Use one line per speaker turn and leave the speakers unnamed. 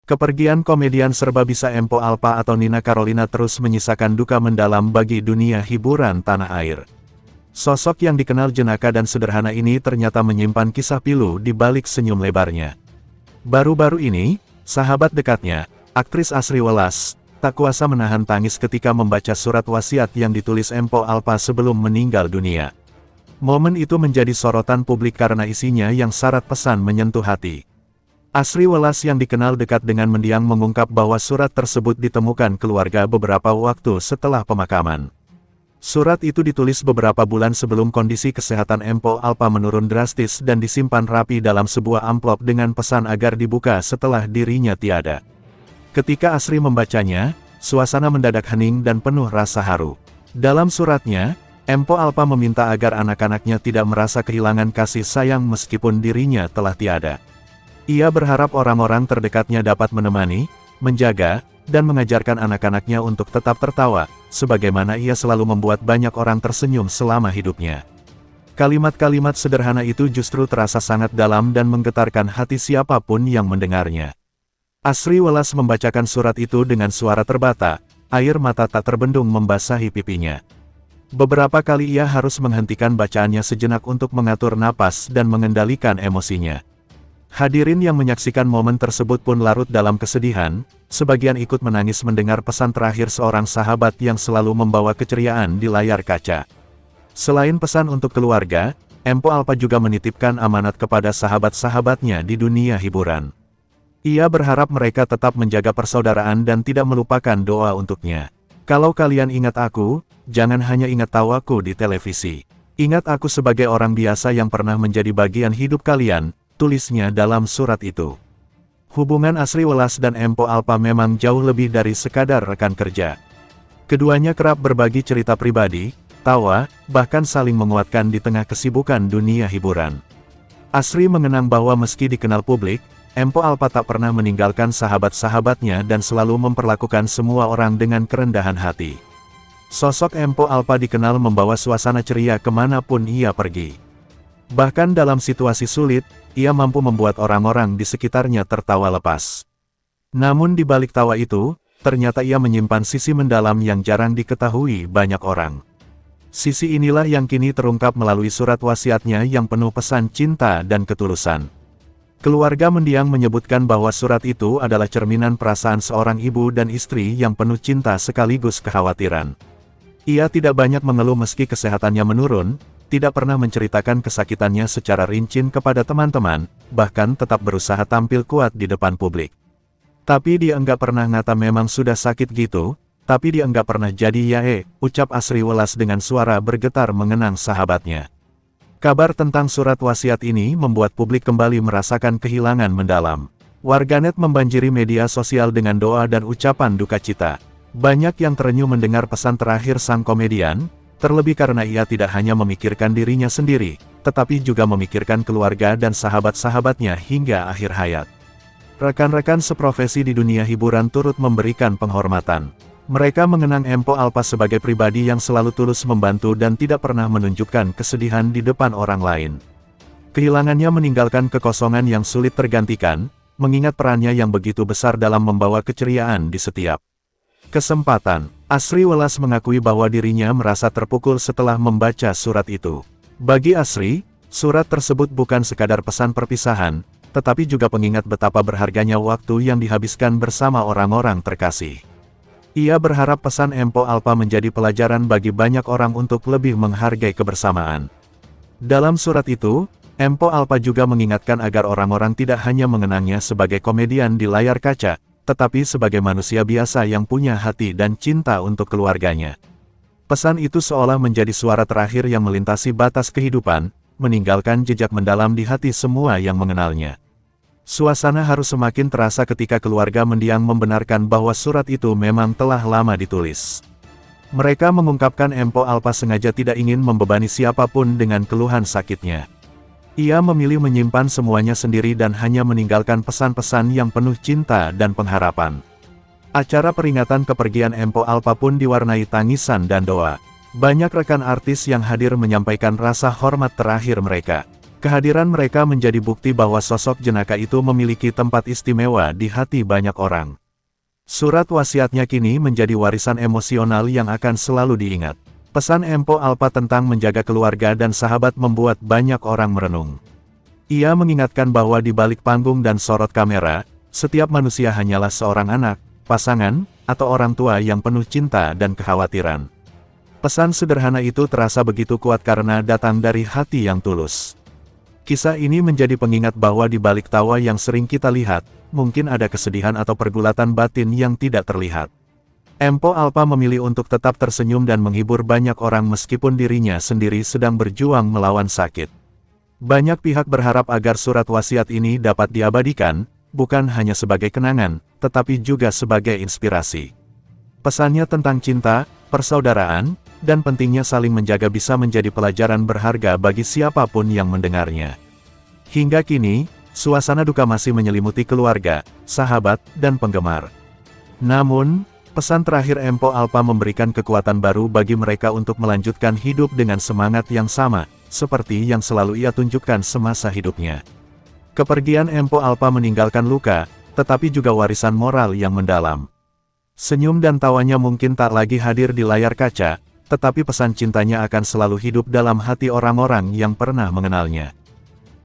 Kepergian komedian serbabisa Empo Alpa atau Nina Carolina terus menyisakan duka mendalam bagi dunia hiburan tanah air. Sosok yang dikenal jenaka dan sederhana ini ternyata menyimpan kisah pilu di balik senyum lebarnya. Baru-baru ini, sahabat dekatnya, aktris Asri Welas, tak kuasa menahan tangis ketika membaca surat wasiat yang ditulis Empo Alpa sebelum meninggal dunia. Momen itu menjadi sorotan publik karena isinya yang syarat pesan menyentuh hati. Asri Welas yang dikenal dekat dengan mendiang mengungkap bahwa surat tersebut ditemukan keluarga beberapa waktu setelah pemakaman. Surat itu ditulis beberapa bulan sebelum kondisi kesehatan Empo Alpa menurun drastis dan disimpan rapi dalam sebuah amplop dengan pesan agar dibuka setelah dirinya tiada. Ketika Asri membacanya, suasana mendadak hening dan penuh rasa haru. Dalam suratnya, Empo Alpa meminta agar anak-anaknya tidak merasa kehilangan kasih sayang meskipun dirinya telah tiada. Ia berharap orang-orang terdekatnya dapat menemani, menjaga, dan mengajarkan anak-anaknya untuk tetap tertawa, sebagaimana ia selalu membuat banyak orang tersenyum selama hidupnya. Kalimat-kalimat sederhana itu justru terasa sangat dalam dan menggetarkan hati siapapun yang mendengarnya. Asri Welas membacakan surat itu dengan suara terbata, air mata tak terbendung membasahi pipinya. Beberapa kali ia harus menghentikan bacaannya sejenak untuk mengatur napas dan mengendalikan emosinya. Hadirin yang menyaksikan momen tersebut pun larut dalam kesedihan, sebagian ikut menangis mendengar pesan terakhir seorang sahabat yang selalu membawa keceriaan di layar kaca. Selain pesan untuk keluarga, Empo Alpa juga menitipkan amanat kepada sahabat-sahabatnya di dunia hiburan. Ia berharap mereka tetap menjaga persaudaraan dan tidak melupakan doa untuknya. Kalau kalian ingat aku, jangan hanya ingat tawaku di televisi. Ingat aku sebagai orang biasa yang pernah menjadi bagian hidup kalian, tulisnya dalam surat itu. Hubungan Asri Welas dan Empo Alpa memang jauh lebih dari sekadar rekan kerja. Keduanya kerap berbagi cerita pribadi, tawa, bahkan saling menguatkan di tengah kesibukan dunia hiburan. Asri mengenang bahwa meski dikenal publik, Empo Alpa tak pernah meninggalkan sahabat-sahabatnya dan selalu memperlakukan semua orang dengan kerendahan hati. Sosok Empo Alpa dikenal membawa suasana ceria kemanapun ia pergi. Bahkan dalam situasi sulit, ia mampu membuat orang-orang di sekitarnya tertawa lepas. Namun di balik tawa itu, ternyata ia menyimpan sisi mendalam yang jarang diketahui banyak orang. Sisi inilah yang kini terungkap melalui surat wasiatnya yang penuh pesan cinta dan ketulusan. Keluarga mendiang menyebutkan bahwa surat itu adalah cerminan perasaan seorang ibu dan istri yang penuh cinta sekaligus kekhawatiran. Ia tidak banyak mengeluh meski kesehatannya menurun, tidak pernah menceritakan kesakitannya secara rinci kepada teman-teman, bahkan tetap berusaha tampil kuat di depan publik. Tapi dia enggak pernah ngata memang sudah sakit gitu, tapi dia enggak pernah jadi ucap Asri Welas dengan suara bergetar mengenang sahabatnya. Kabar tentang surat wasiat ini membuat publik kembali merasakan kehilangan mendalam. Warganet membanjiri media sosial dengan doa dan ucapan duka cita. Banyak yang terenyuh mendengar pesan terakhir sang komedian, terlebih karena ia tidak hanya memikirkan dirinya sendiri, tetapi juga memikirkan keluarga dan sahabat-sahabatnya hingga akhir hayat. Rekan-rekan seprofesi di dunia hiburan turut memberikan penghormatan. Mereka mengenang Empo Alpa sebagai pribadi yang selalu tulus membantu dan tidak pernah menunjukkan kesedihan di depan orang lain. Kehilangannya meninggalkan kekosongan yang sulit tergantikan, mengingat perannya yang begitu besar dalam membawa keceriaan di setiap kesempatan. Asri Welas mengakui bahwa dirinya merasa terpukul setelah membaca surat itu. Bagi Asri, surat tersebut bukan sekadar pesan perpisahan, tetapi juga pengingat betapa berharganya waktu yang dihabiskan bersama orang-orang terkasih. Ia berharap pesan Empo Alpa menjadi pelajaran bagi banyak orang untuk lebih menghargai kebersamaan. Dalam surat itu, Empo Alpa juga mengingatkan agar orang-orang tidak hanya mengenangnya sebagai komedian di layar kaca, tetapi sebagai manusia biasa yang punya hati dan cinta untuk keluarganya. Pesan itu seolah menjadi suara terakhir yang melintasi batas kehidupan, meninggalkan jejak mendalam di hati semua yang mengenalnya. Suasana harus semakin terasa ketika keluarga mendiang membenarkan bahwa surat itu memang telah lama ditulis. Mereka mengungkapkan Empo Alpa sengaja tidak ingin membebani siapapun dengan keluhan sakitnya. Ia memilih menyimpan semuanya sendiri dan hanya meninggalkan pesan-pesan yang penuh cinta dan pengharapan. Acara peringatan kepergian Empo Alpa pun diwarnai tangisan dan doa. Banyak rekan artis yang hadir menyampaikan rasa hormat terakhir mereka. Kehadiran mereka menjadi bukti bahwa sosok jenaka itu memiliki tempat istimewa di hati banyak orang. Surat wasiatnya kini menjadi warisan emosional yang akan selalu diingat. Pesan Empo Alpa tentang menjaga keluarga dan sahabat membuat banyak orang merenung. Ia mengingatkan bahwa di balik panggung dan sorot kamera, setiap manusia hanyalah seorang anak, pasangan, atau orang tua yang penuh cinta dan kekhawatiran. Pesan sederhana itu terasa begitu kuat karena datang dari hati yang tulus. Kisah ini menjadi pengingat bahwa di balik tawa yang sering kita lihat, mungkin ada kesedihan atau pergulatan batin yang tidak terlihat. Empo Alpa memilih untuk tetap tersenyum dan menghibur banyak orang meskipun dirinya sendiri sedang berjuang melawan sakit. Banyak pihak berharap agar surat wasiat ini dapat diabadikan, bukan hanya sebagai kenangan, tetapi juga sebagai inspirasi. Pesannya tentang cinta, persaudaraan, dan pentingnya saling menjaga bisa menjadi pelajaran berharga bagi siapapun yang mendengarnya. Hingga kini, suasana duka masih menyelimuti keluarga, sahabat, dan penggemar. Namun, pesan terakhir Empo Alpa memberikan kekuatan baru bagi mereka untuk melanjutkan hidup dengan semangat yang sama, seperti yang selalu ia tunjukkan semasa hidupnya. Kepergian Empo Alpa meninggalkan luka, tetapi juga warisan moral yang mendalam. Senyum dan tawanya mungkin tak lagi hadir di layar kaca, tetapi pesan cintanya akan selalu hidup dalam hati orang-orang yang pernah mengenalnya.